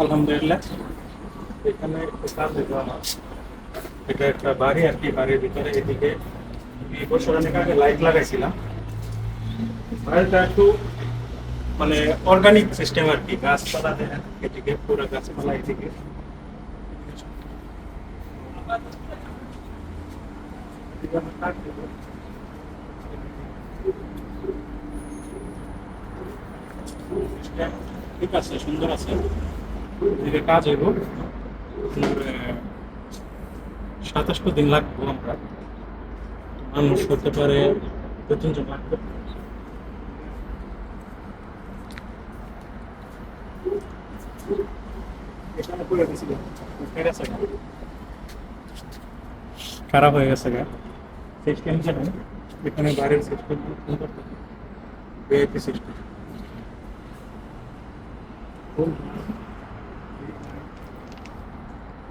আলহামদুলিল্লাহ। এখানে একটু কাজ হইলো আমার। এটা একটা বাড়ি আর কি, বাড়ির ভিতরে এদিকে 2 বছর অনেক আগে লাইট লাগাইছিলাম। বাড়িটা একটু মানে অর্গানিক সিস্টেম আর কি, গাছপালা দেয় এদিকে, পুরো গাছপালা এদিকে। এদিকে আমার কাজ হইলো। সিস্টেম ঠিক আছে, সুন্দর আছে। এদিকে কাজ হইব। 27 দিন লাগবো আমরা, মানুষ হতে পারে 2-3 জন লাগবে। এখানে করে দিছিল, খারাপ হয়ে গেছে গা সিস্টেম। এখানে বাইরের সিস্টেম ভিআইপি সিস্টেম।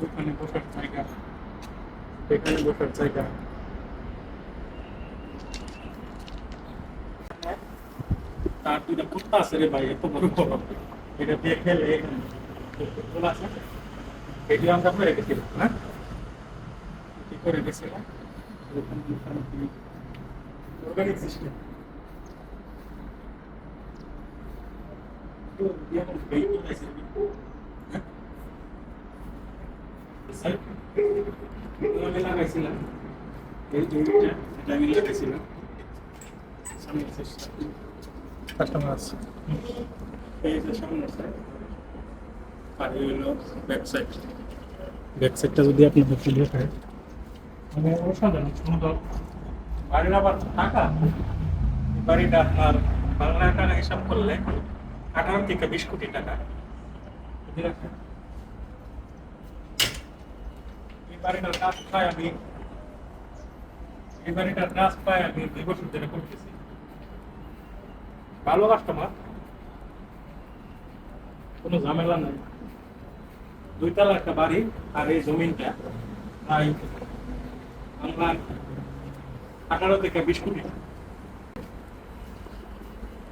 ওখানে বসার জায়গা, এখানে বসার জায়গা। তার 2টা কুত্তা আছে রে ভাই, এত বড় বড়। এটা দিয়ে খেলে এখানে ফুটবল আছে। এটি আমরা করে রেখেছিলাম, হ্যাঁ কি করে রেখেছিলাম। Organic system. আমি লাগাইছিলাম এই জমিটা, এটা আমি লাগাইছিলাম সামনে কাস্টমার আছে। এই যে সামনে আর এই হলো ব্যাক সাইড। ব্যাক সাইডটা যদি আপনাদের ক্লিয়ার হয় মানে অসাধারণ সুন্দর। বাড়ির আবার টাকা, এই বাড়িটা আপনার বাংলা টাকা হিসাব করলে 18 থেকে 20 কোটি টাকা। এই বাড়িটার কাজ প্রায় আমি এই বাড়িটার কাজ প্রায় আমি 2 বছর ধরে করতেছি। ভালো কাস্টমার, কোনো ঝামেলা নাই। 2 তলা একটা বাড়ি, আর এই জমিনটা প্রায় বাংলা 18 থেকে 20 কোটি।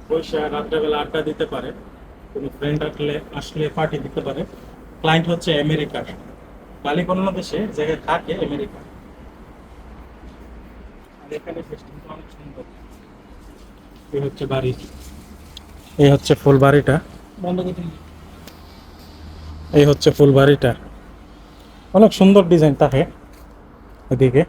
পয়সা রাত্রেবেলা আড্ডা দিতে পারে, কোনো ফ্রেন্ড আসলে পার্টি দিতে পারে। ক্লায়েন্ট হচ্ছে আমেরিকার, মালিক অন্য দেশে, জায়গায় থাকে আমেরিকা। আর এখানে সিস্টেমটা অনেক সুন্দর। এই হচ্ছে বাড়ি, এই হচ্ছে ফুল বাড়িটা। বন্ধ করে দিন। এই হচ্ছে ফুল বাড়িটা, অনেক সুন্দর ডিজাইন থাকে এদিকে।